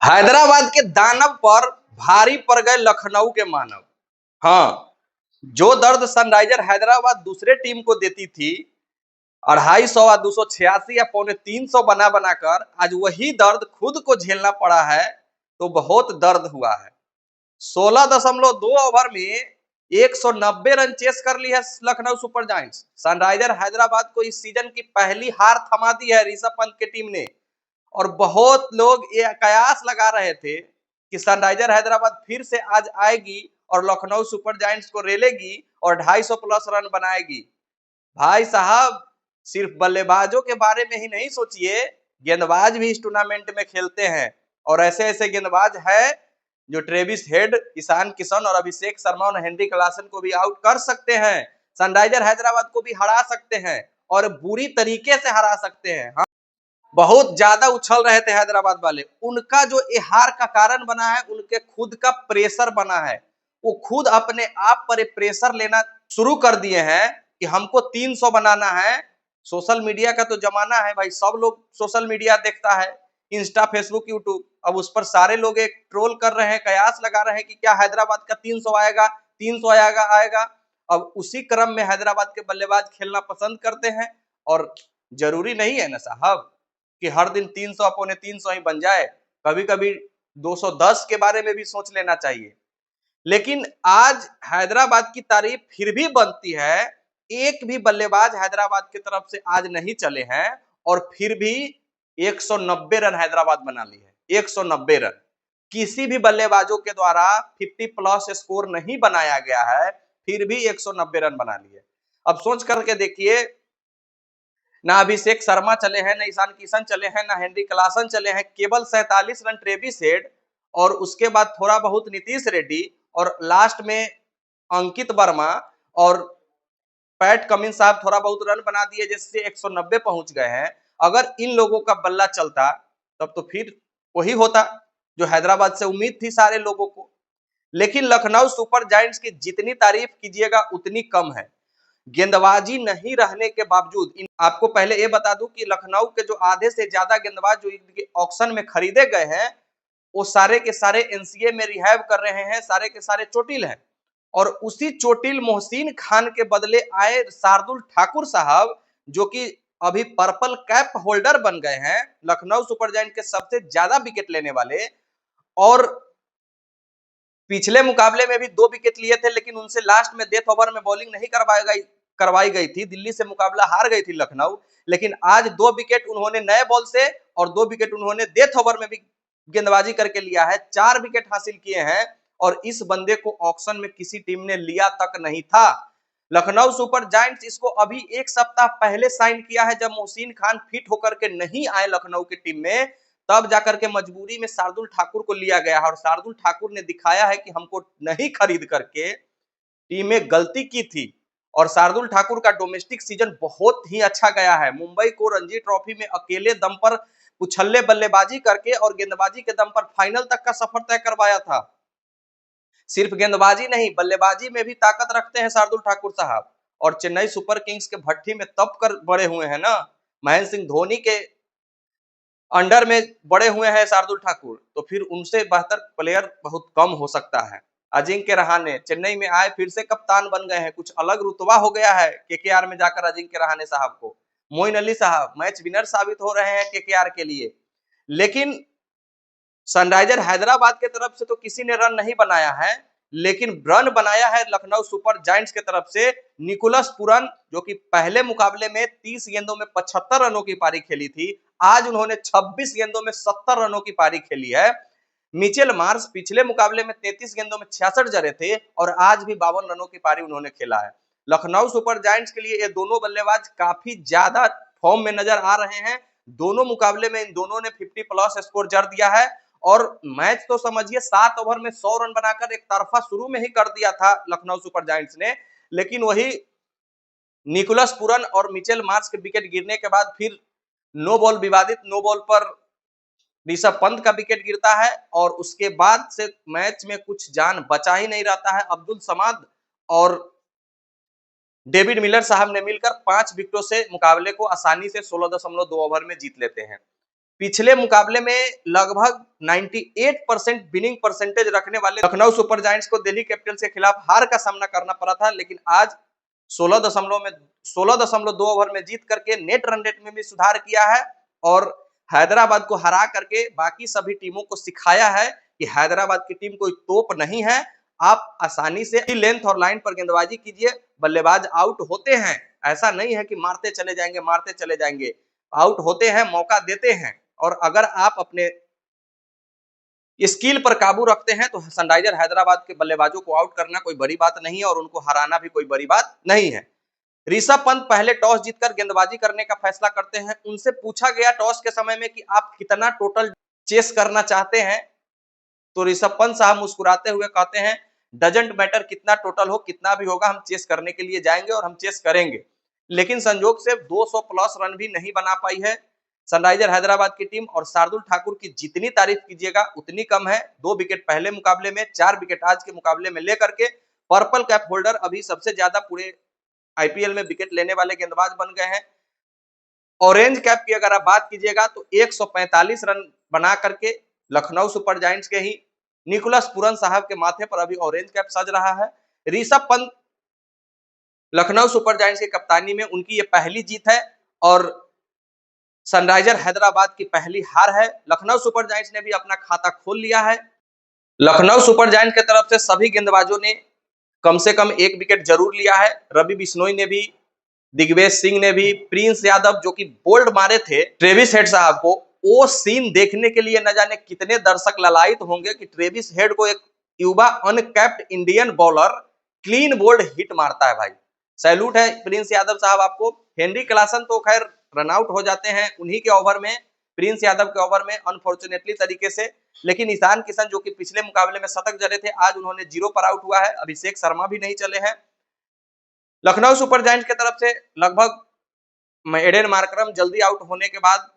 हैदराबाद के दानव पर भारी पड़ गए लखनऊ के मानव। हाँ, जो दर्द सनराइजर हैदराबाद दूसरे टीम को देती थी 250 या 286 या 350 बना बनाकर, आज वही दर्द खुद को झेलना पड़ा है। तो बहुत दर्द हुआ है। 16.2 ओवर में 190 रन चेस कर ली है Lucknow super giants. Sunriser Hyderabad को इस सीजन की पहली हार थमा दी है ऋषभ पंत की टीम ने। और बहुत लोग ये कयास लगा रहे थे कि सनराइजर हैदराबाद फिर से आज आएगी और लखनऊ सुपर जायंट्स को रेलेगी और 250 प्लस रन बनाएगी। भाई साहब, सिर्फ बल्लेबाजों के बारे में ही नहीं सोचिए, गेंदबाज भी इस टूर्नामेंट में खेलते हैं। और ऐसे ऐसे गेंदबाज है जो ट्रेविस हेड, ईशान किशन और अभिषेक शर्मा और हेनरी क्लासन को भी आउट कर सकते हैं। सनराइजर हैदराबाद को भी हरा सकते हैं और बुरी तरीके से हरा सकते हैं। हाँ, बहुत ज्यादा उछल रहे थे हैदराबाद वाले। उनका जो हार का कारण बना है, उनके खुद का प्रेशर बना है। वो खुद अपने आप पर प्रेशर लेना शुरू कर दिए हैं कि हमको 300 बनाना है। सोशल मीडिया का तो जमाना है भाई, सब लोग सोशल मीडिया देखता है, इंस्टा, फेसबुक, यूट्यूब। अब उस पर सारे लोग एक ट्रोल कर रहे हैं, कयास लगा रहे हैं कि क्या हैदराबाद का 300 आएगा, 300 आएगा। अब उसी क्रम में हैदराबाद के बल्लेबाज खेलना पसंद करते हैं। और जरूरी नहीं है ना साहब कि हर दिन 300 पौने 300 ही बन जाए। कभी कभी 210 के बारे में भी सोच लेना चाहिए। लेकिन आज हैदराबाद की तारीफ फिर भी बनती है। एक भी बल्लेबाज हैदराबाद की तरफ से आज नहीं चले हैं और फिर भी 190 रन हैदराबाद बना ली है। 190 रन किसी भी बल्लेबाजों के द्वारा 50 प्लस स्कोर नहीं बनाया गया है, फिर भी 190 रन बना लिए। अब सोच करके देखिए, ना अभिषेक शर्मा चले हैं, ना ईशान किशन चले हैं, ना हेनरी क्लासन चले हैं। केवल 47 रन ट्रेविस हेड और उसके बाद थोड़ा बहुत नीतीश रेड्डी और लास्ट में अंकित वर्मा और पैट कमिंस साहब थोड़ा बहुत रन बना दिए, जिससे 190 पहुंच गए हैं। अगर इन लोगों का बल्ला चलता तब तो फिर वही होता जो हैदराबाद से उम्मीद थी सारे लोगों को। लेकिन लखनऊ सुपर जायंट्स की जितनी तारीफ कीजिएगा उतनी कम है। गेंदबाजी नहीं रहने के बावजूद, आपको पहले ये बता दूं कि लखनऊ के जो आधे से ज्यादा गेंदबाज जो ऑक्शन में खरीदे गए हैं, वो सारे के सारे एनसीए में रिहैब कर रहे हैं, सारे के सारे चोटिल हैं। और उसी चोटिल मोहसिन खान के बदले आए शार्दुल ठाकुर साहब, जो कि अभी पर्पल कैप होल्डर बन गए हैं, लखनऊ सुपर जायंट के सबसे ज्यादा विकेट लेने वाले। और पिछले मुकाबले में भी 2 विकेट लिए थे, लेकिन उनसे लास्ट में डेथ ओवर में बॉलिंग नहीं करवाई गई थी। दिल्ली से मुकाबला हार गई थी लखनऊ। लेकिन आज 2 विकेट उन्होंने नए बॉल से और 2 विकेट उन्होंने डेथ ओवर में भी गेंदबाजी करके लिया है। 4 विकेट हासिल किए हैं और इस बंदे को ऑक्शन में किसी टीम ने लिया तक नहीं था। लखनऊ सुपर जायंट्स इसको अभी 1 सप्ताह पहले साइन किया है, जब मोहसिन खान फिट होकर के नहीं आए लखनऊ की टीम में। तब जाकर के मजबूरी में शार्दुल ठाकुर को लिया गया है और शार्दुल ठाकुर ने दिखाया है कि हमको नहीं खरीद करके टीम में गलती की थी। और शार्दुल ठाकुर का डोमेस्टिक सीजन बहुत ही अच्छा गया है। मुंबई को रणजी ट्रॉफी में अकेले दम पर उछल्ले बल्लेबाजी करके और गेंदबाजी के दम पर फाइनल तक का सफर तय करवाया था। सिर्फ गेंदबाजी नहीं, बल्लेबाजी में भी ताकत रखते हैं शार्दुल ठाकुर साहब। और चेन्नई सुपर किंग्स के भट्टी में तब कर बड़े हुए हैं ना, महेंद्र सिंह धोनी के अंडर में बड़े हुए हैं शार्दुल ठाकुर, तो फिर उनसे बेहतर प्लेयर बहुत कम हो सकता है। अजिंक्य रहाणे चेन्नई में आए, फिर से कप्तान बन गए हैं। कुछ अलग रुतबा हो गया है केकेआर में जाकर अजिंक्य रहाणे साहब को। मोइन अली साहब मैच विनर साबित हो रहे हैं केकेआर के लिए। लेकिन सनराइजर हैदराबाद के तरफ से तो किसी ने रन नहीं बनाया है, लेकिन रन बनाया है लखनऊ सुपर जायंट्स के तरफ से निकोलस पुरन, जो कि पहले मुकाबले में 30 गेंदों में 75 रनों की पारी खेली थी। आज उन्होंने 26 गेंदों में 70 रनों की पारी खेली है। मिचेल मार्श पिछले मुकाबले में 33 गेंदों में 66 जड़े थे और आज भी 52 रनों की पारी उन्होंने खेला है। लखनऊ सुपर जायंट्स के लिए ये दोनों बल्लेबाज काफी ज्यादा फॉर्म में नजर आ रहे हैं। दोनों मुकाबले में इन दोनों ने 50 प्लस स्कोर जड़ दिया है। और मैच तो समझिए 7 ओवर में 100 रन बनाकर एक तरफा शुरू में ही कर दिया था लखनऊ सुपर जायंट्स ने। लेकिन वही निकोलस पुरन और मिचेल मार्श के विकेट गिरने के बाद फिर नो बॉल, विवादित नो बॉल पर ऋषभ पंत का विकेट गिरता है और उसके बाद से मैच में कुछ जान बचा ही नहीं रहता है। अब्दुल समाद और डेविड मिलर साहब ने मिलकर 5 विकेटों से मुकाबले को आसानी से 16.2 ओवर में जीत लेते हैं। पिछले मुकाबले में लगभग 98% विनिंग परसेंटेज रखने वाले लखनऊ सुपर जायंट्स को दिल्ली कैपिटल्स के खिलाफ हार का सामना करना पड़ा था, लेकिन आज 16.2 ओवर में जीत करके नेट रन रेट में भी सुधार किया है और हैदराबाद को हरा करके बाकी सभी टीमों को सिखाया है कि हैदराबाद की टीम कोई तोप नहीं है। आप आसानी से लेंथ और लाइन पर गेंदबाजी कीजिए, बल्लेबाज आउट होते हैं, ऐसा नहीं है कि मारते चले जाएंगे, आउट होते हैं, मौका देते हैं। और अगर आप अपने स्किल पर काबू रखते हैं तो सनराइजर हैदराबाद के बल्लेबाजों को आउट करना कोई बड़ी बात नहीं है और उनको हराना भी कोई बड़ी बात नहीं है। ऋषभ पंत पहले टॉस जीतकर गेंदबाजी करने का फैसला करते हैं। उनसे पूछा गया टॉस के समय में कि आप कितना टोटल चेस करना चाहते हैं, तो ऋषभ पंत साहब मुस्कुराते हुए कहते हैं डजंट मैटर कितना टोटल हो, कितना भी होगा, हम चेस करने के लिए जाएंगे और हम चेस करेंगे। लेकिन संजोग से 200 प्लस रन भी नहीं बना पाई है सनराइजर हैदराबाद की टीम और शार्दुल ठाकुर की जितनी तारीफ कीजिएगा उतनी कम है। 2 विकेट पहले मुकाबले में, 4 विकेट आज के मुकाबले में लेकर के पर्पल कैप होल्डर अभी सबसे ज्यादा पूरे आईपीएल में विकेट लेने वाले गेंदबाज बन गए हैं। ऑरेंज कैप की अगर आप बात कीजिएगा तो 145 रन बना करके लखनऊ सुपर जायंट्स के ही निकोलस पुरन साहब के माथे पर अभी ऑरेंज कैप सज रहा है। ऋषभ पंत लखनऊ सुपर जायंट्स की कप्तानी में उनकी ये पहली जीत है और सनराइजर हैदराबाद की पहली हार है। लखनऊ सुपर जायंट्स ने भी अपना खाता खोल लिया है। लखनऊ सुपर जायंट्स की तरफ से सभी गेंदबाजों ने कम से कम 1 विकेट जरूर लिया है। रवि बिश्नोई ने भी, दिग्विजय सिंह ने भी, प्रिंस यादव जो कि बोल्ड मारे थे ट्रेविस हेड साहब को, वो सीन देखने के लिए न जाने कितने दर्शक ललायित होंगे कि ट्रेविस हेड को एक युवा uncapped Indian bowler clean bowled hit मारता है। भाई सैल्यूट है प्रिंस यादव साहब आपको। हेनरी क्लासन तो खैर रन आउट हो जाते हैं उन्हीं के ओवर में, प्रिंस यादव के ओवर में अनफॉर्चुनेटली तरीके से, लेकिन ईशान किशन जो कि पिछले मुकाबले में शतक जड़े थे आज उन्होंने 0 पर आउट हुआ है। अभिषेक शर्मा भी नहीं चले हैं। लखनऊ सुपर जायंट्स की तरफ से लगभग एडेन मार्करम जल्दी आउट होने के बाद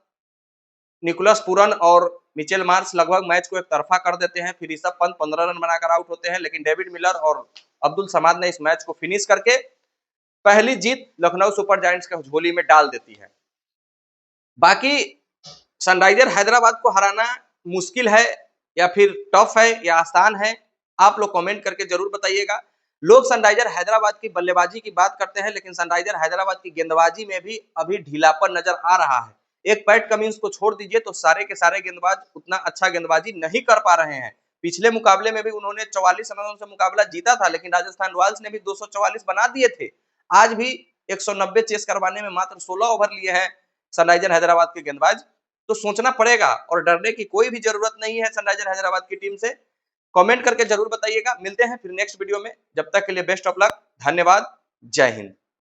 निकोलस पुरन और मिचेल मार्श लगभग मैच को एक तरफा कर देते हैं। फिर ऋषभ पंत 15 रन बनाकर आउट होते हैं, लेकिन डेविड मिलर और अब्दुल समाद ने इस मैच को फिनिश करके पहली जीत लखनऊ सुपर जायंट्स के झोली में डाल देती है। बाकी सनराइजर हैदराबाद को हराना मुश्किल है या फिर टफ है या आसान है, आप लोग कमेंट करके जरूर बताइएगा। लोग सनराइजर हैदराबाद की बल्लेबाजी की बात करते हैं, लेकिन सनराइजर हैदराबाद की गेंदबाजी में भी अभी ढीलापन नजर आ रहा है। एक पैट कमिंस को छोड़ दीजिए तो सारे के सारे गेंदबाज उतना अच्छा गेंदबाजी नहीं कर पा रहे हैं। पिछले मुकाबले में भी उन्होंने 44 रनों से मुकाबला जीता था, लेकिन राजस्थान रॉयल्स ने भी 244 बना दिए थे। आज भी 190 चेस करवाने में मात्र 16 ओवर लिए हैं सनराइजर हैदराबाद के गेंदबाज। तो सोचना पड़ेगा और डरने की कोई भी जरूरत नहीं है सनराइजर हैदराबाद की टीम से। कमेंट करके जरूर बताइएगा। मिलते हैं फिर नेक्स्ट वीडियो में, जब तक के लिए बेस्ट ऑफ लक, धन्यवाद, जय हिंद।